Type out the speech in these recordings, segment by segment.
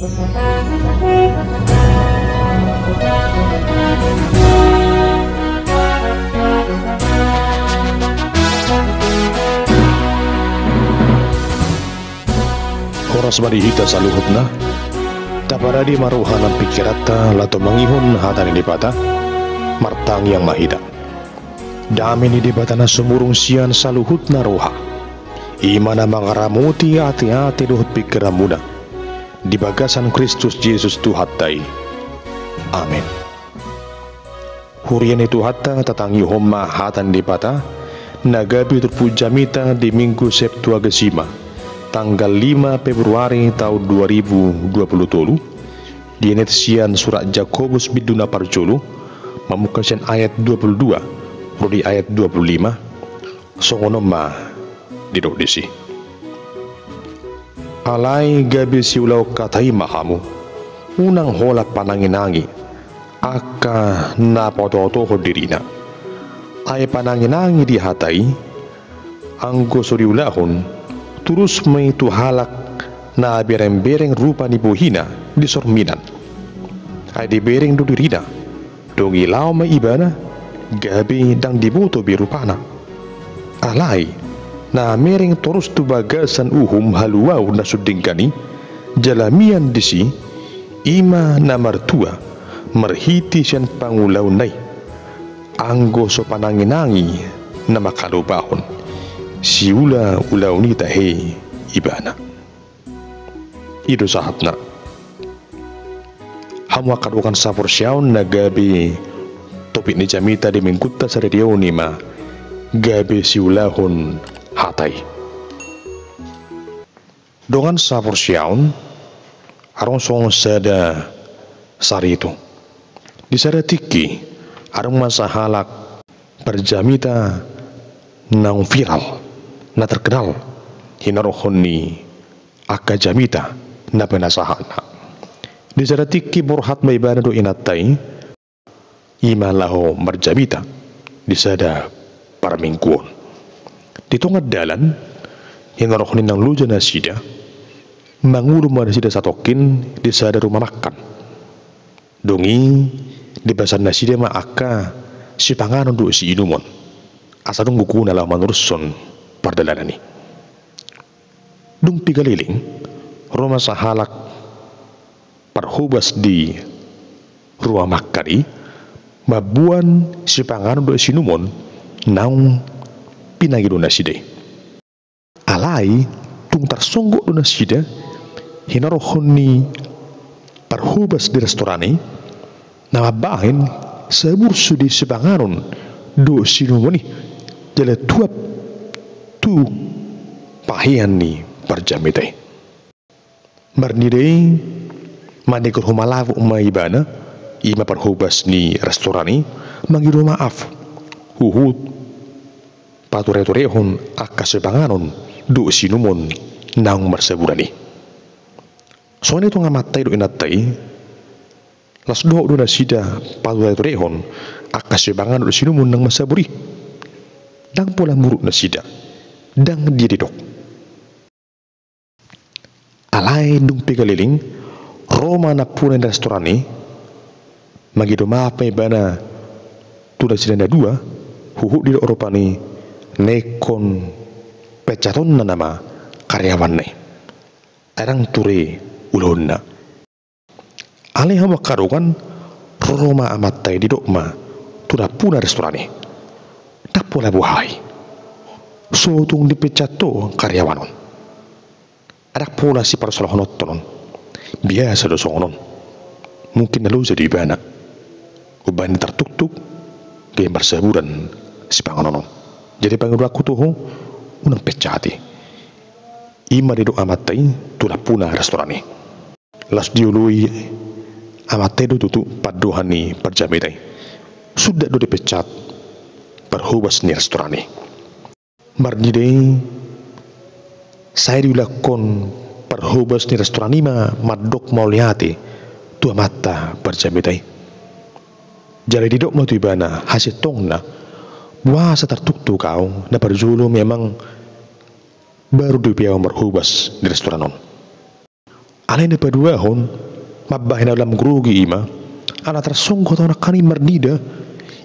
Horas marihita sa luhod na, taparadi maruhan ang pikirata lato mangihon hatan ni dibata, martang yang mahida. Dami ni dibata na sumurong siyan sa luhod na roha. Ima na mangaramuti ati-ati luhod pikiramuna. Di bagasan Kristus Jesus Tuhatay. Amen. Hurian itu hatta tatangi homa hatan dibata, nagabi terpujamita di Minggu Septuagesima, tanggal 5 Februari tahun 2027. Di sian surat Jakobus biduna parjulu memukasian ayat 22 rudi ayat 25 songonoma didok disi. Alai gabi siulau katai mahamu unang hola pananginangi aka napototo dirina ay pananginangi di hatai anggo suriulahon terus may tuhalak na bereng-bereng rupa ni buhina di sorminan ay di bereng do dirina dong ilaw may ibana gabi dang dibuto birupana alay na mereng terus tu bagasan uhum haluaw na sudingkani jalamian disi ima na martua marhiti siyan pangulaw nay anggo so pananginangi na makalubahon siula ulaw ni tahe ibana ido sahat na hamwa kadukan sapor syaun na gabi topik ni jamita di mingkutta sa radio ni ma gabi siulahon hatai dongan sapor syaun arong song sada sarito di sada tiki arong masahalak berjamita nang viral na terkenal hinarohon ni aka jamita na penasahana di sada tiki borhat may bana do inatay ima laho marjamita di sada paramingkuon dito nga dalan hinarohon ng luja na sida mangulum na sida sa tokin di sada rumah makan dongi di basan na sida maaka si panganon do si inumon asa dong buku na laman urson pardalanan ni dung pigaliling rumah sahalak parhubas di rumah makan ni mabuan si panganon do si inumon naung pinagido na sida alay tung tarsonggo do na sida hinarohon ni parhubas di restorani na mabahin sa bursu di si panganon do si inumon ni jala tuap tu pahian ni parjamitay marniday manikor humalavu umaibana ima parhubas ni restorani mangido maaf huhut pature-turehon aka sepanganon do sinumon nang marsaburani so nito nga matay do inatay las do na sida pature-turehon aka sepanganon do sinumon nang masaburi dang pula muruk na sida dang dididok alay dung pigaliling Roma na punan restorani magido mapay bana tuda sida na dua huhuk di Eropa ni nekon pecaton na nama karyawan na arang ture ulon na alay hawa karukan Roma amatay di dokma tuda puna restorani tak pola buhay so tung dipecato karyawanon adak pola si parsolahonot tonon biasa do songonon mungkin nalu jadi ibana uban tertuk-tuk ke bersaburan si pangononon jadi panggil aku tuh unang pecati ima di do amatay tuda puna restorani las diului amatay do tutu paduhan ni parjamitay sudah do dipecat perhubas ni restorani marnidei saya diulakon perhubas ni restorani ma madok mauliati tua mata parjamitay jadi didok mau tibana hasil tong na buasa tertuktu kau na parjulu memang baru dipiaw merhubas di restoranon Alain paduahon mabahin dalam grugi ima ala tersongko tona kani merdida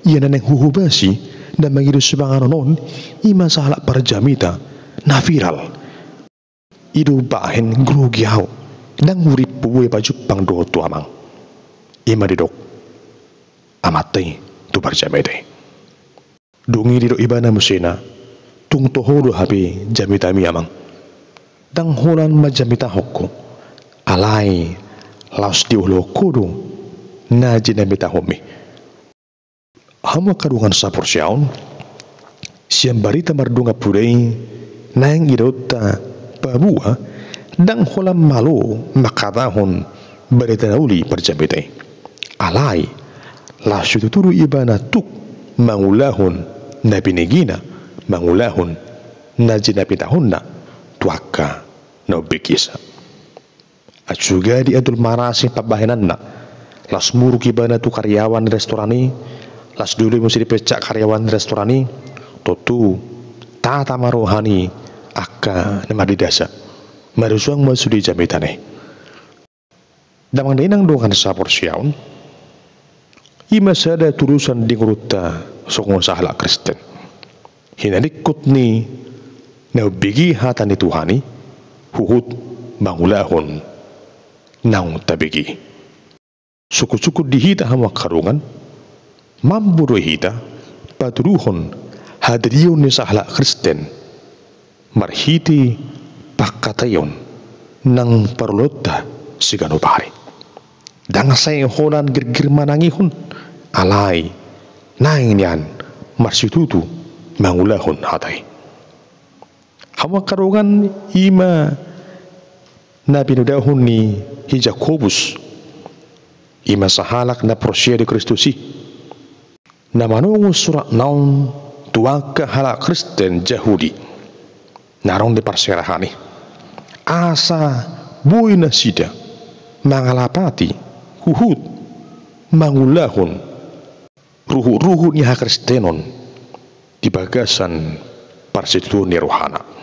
ia neneng huhubasi dan mengiru sebangan non ima sahalak parjamita na viral idu bahin grugi hau dan urip buwe baju pang doto amang ima didok amatai tu parjamita dungi didok ibana musena tung tohodo habi jamita mi amang dang holan majamita hokko alai laos diulo kudu na jinamita homi hama kadungan sapor siaun siam barita mardunga pudei nang idota babua dang holan malu makadahon barita nauli perjamita alai laos tuturu ibana tuk mangulahun nabi negina mangulahun na jinamita honna tuaka no bikisa acuga di adul marasi pabahinan na las muru kibana tu karyawan restorani las dulu mesti dipecak karyawan restorani totu tata marohani akka nama di dasa marusuang masudi jamitane damang denang dongan sapor siaun ima sada turusan di nguruta sokong sahala Kristen hinadikut ni na bigi hatani Tuhani huhut mangulahon naung tabigi suku-suku dihita hama karungan mampu hita paturuhon hadriyon ni sahala Kristen marhiti pakatayon nang parulota sigano pare dang say honan girgir manangihon alay naing niyan marsitutu mangulahon hatay hama karungan ima na pinudahon ni Jakobus ima sahalak na prosya di Kristusi na manungo surat naun tuwaka hala Kristen Jahudi narong di parserahani asa buhay na sida mangalapati huhut mangulahon ruhu-ruhu ni ha Kristenon di bagasan parsetu ni rohana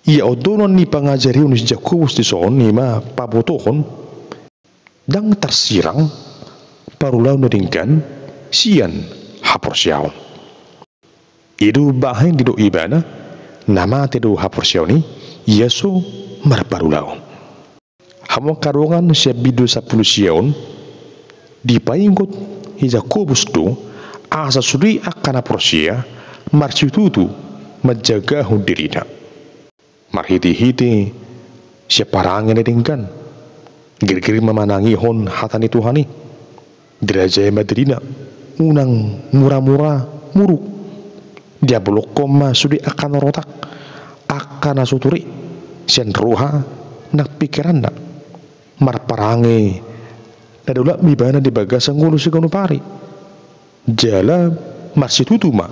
ia odonon ni pangajariun ni Jakobus di soon ni ma pabotohon dang tersirang parulau nadingkan sian hapor siaon idu bahain di do ibana nama tedo hapor siaon ni Yesu marparulau hamo karungan siap bidu 10 siaon di paingkot hi Jakobus tu asa suri akan hapor sia marcitutu menjaga dirina marhiti-hiti siaparangin edingkan gir-gir memanangi hon hatani Tuhani derajai madrina unang murah-murah muruk dia belok koma sudi akan rotak akan asuturi sian roha nak pikiran nak marparangi nadula mibana di bagasa ngulu siganu pari jala marsitutu ma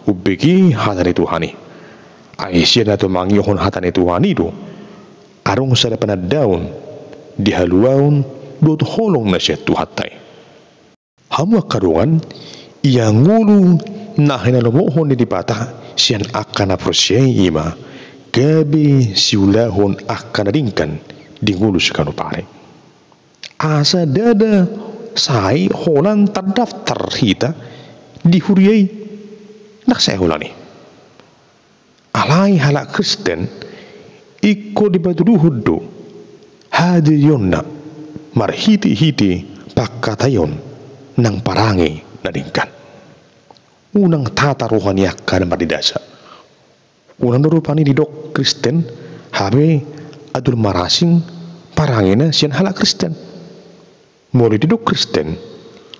ubegi hatani Tuhani Aisyah na tumangihon hatani Tuhani do arong sa panadaon di haluaon dot holong na siya tuhatay hamwa karungan iya ngulu na hinalamohon ni dipata siyan akan na prosyay ima gabi siulahon akan na dingkan di ngulu sa kanupare asa dada say holan terdaftar hita di huriyay naksaya holani alai halak Kristen iko di batuduhud do hadiriyonna marhiti-hiti pakatayon nang parangi nadingkan unang tata rohani akan madidasa unang dorupani didok Kristen habe adul marasing parangina sian halak Kristen mulai didok Kristen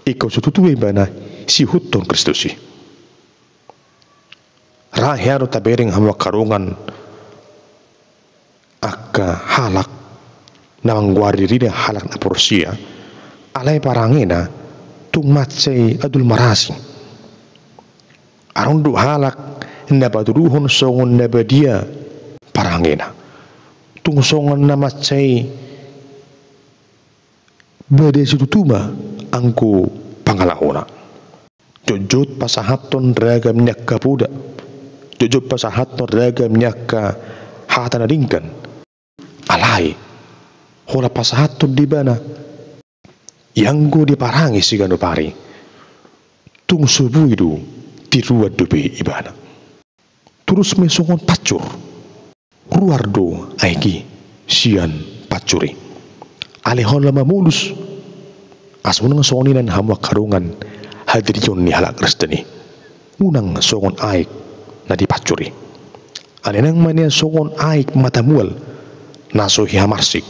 iko sututuwe bana si huton Kristusi rahyaro tabering hama karungan akka halak na mangwariri halak na porsia alay parangina tung matsay adul marasi aron du halak na batuduhon songon na badia parangina tung songon na matsay bade situtuma angku pangalahona jojot pasahaton ragam nyakka puda jujub pasahat no ragam nyaka hata nadingkan alai hola pasahatod di bana yang go diparangi si gano pari tung subuidu tiruad dobe ibana terus mesongon pacur ruardo aiki sian pacuri alehola mamulus asunang soninan hamwa karungan hadirion ni halak kristeni unang songon aik na dipacuri alenang mania songon aik matamual naso hiamarsik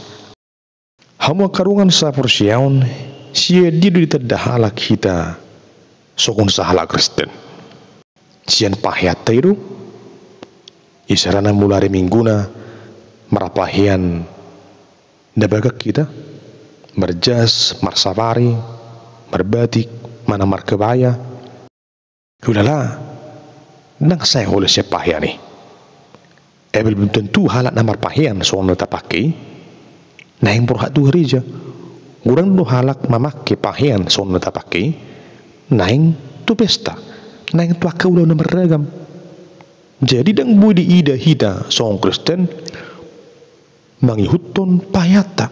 hamwa karungan sa porsiaon sia didu ditedah halak kita songon sa halak kristen sian pahyat tairu isarana mulare mingguna marapahian nabagak kita merjas marsafari merbatik mana markebaya ulala nang saya oleh siapa ya nih belum tentu halak namar pahian soal tapake nah yang berhak tu gereja orang tu halak mamake pahian soal tapake nah yang tu pesta nah yang tu akau ulah beragam jadi dang budi ida hida soal Kristen mangihuton payata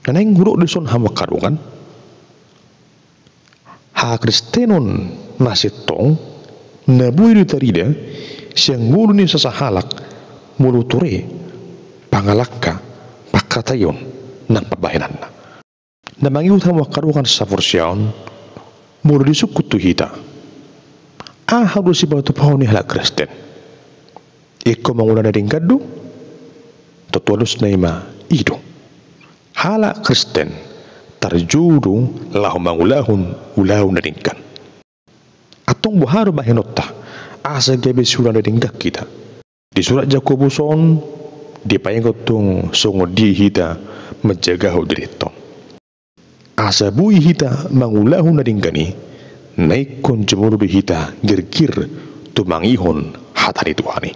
nah yang huruk dison hama karungan ha Kristenon nasitong nabui di tarida siang ngulu ni sasahalak mulu ture pangalaka pakatayon nan pabahinan na mangiut hama karungan sa forsyaon mulu disukut tu hita harus si batu pohon ni halak Kristen iko manguna na dingkadu tatualus na ima ido halak Kristen tarjudu lahum mangulahun ulahun na dingkan atong buharu bahinotta asa gabi surat na dinggak kita di surat Jakobuson di payangotong songo di hita menjaga hodriton asa bui hita mangulahun na dingkani naikon jemuru hita gergir tumangihon hatari Tuhani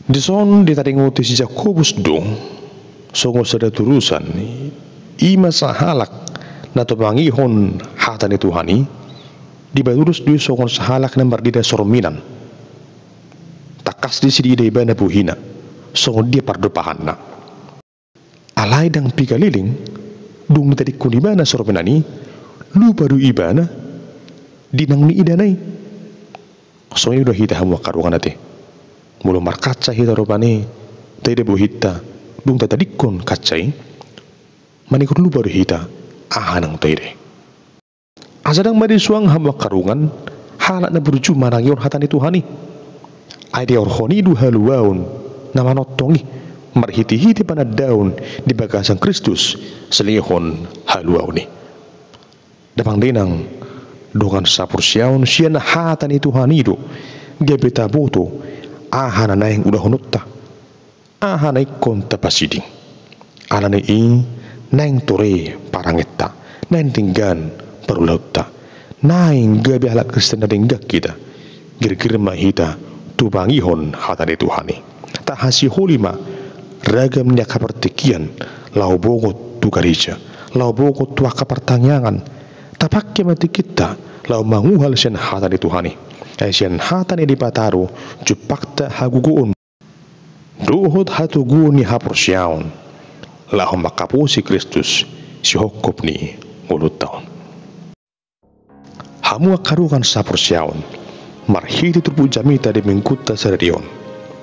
di son ditaringuti si Jakobus dong songo sada turusan ima sahalak na tumangihon hatari Tuhani dibalurus du songo sahalak na mardida sorminan takas di sidi iba na buhina songo dia pardopahan na alay dang pikaliling dung tadi kunibana sorminani lu baru ibana dinang ni idanai soalnya udah hita hamwa karungan nate mulu markaca hita robani tadi bu hita dung tadikon kacai manikut lu baru hita ahanang tadi asadang mari suang hamwa karungan halak na berju marangyon hatani Tuhani ade orhoni du haluaun nama notongi marhiti-hiti pada daun di bagasan Kristus selihon haluauni dapang denang dongan sapursiaun siana hatani Tuhan itu gebeta boto ahana naing udah honutta ahana ikon tapasiding alana i naing tore parangetta naing tinggan perulauta naing gabi halak Kristen na dinggak kita gir-gir mahita tubangihon hatani Tuhani tak hasi holima ragam nya kapertikian lau bogot tu gereja lau bogot tu kapertanyangan tapakke mati kita lau manguhal sian hatani Tuhani sian hatani dipataru jupakta haguguun duhut hatu guni hapursiaun lau makapusi Kristus si hokop ni mulut tahun hamua karungan sapursiaun marhiti turbu jamita di mengkuta serdion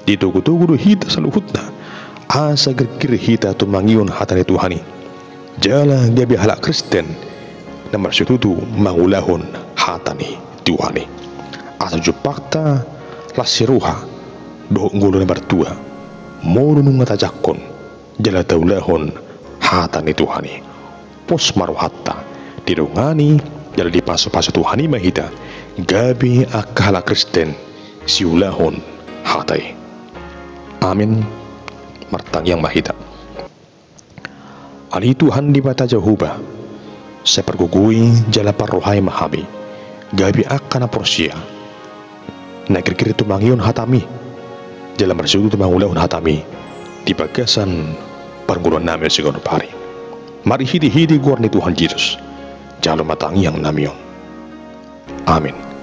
ditugu-tugu hita saluhutna asa gergir hita tumangion hatani Tuhani jala gabi halak Kristen nomor setutu mangulahun hatani Tuhani asa jupakta lasiruha doh ngulu nomor 2 morunung ngatajakon jala taulahun hatani Tuhani pos maruhatta dirungani jala di pasu-pasu Tuhani mahita gabi akala Kristen siulahun hatai amin martang yang mahita ali Tuhan di mata Jehovah sepergugui jala parrohai mahabi gabi akana porsia na kira-kira tumangion hatami jala marsudu tumangulahun hatami di bagasan perguruan namin sigono pari mari hidi-hidi guar ni Tuhan Yesus jalo matang yang namion amin.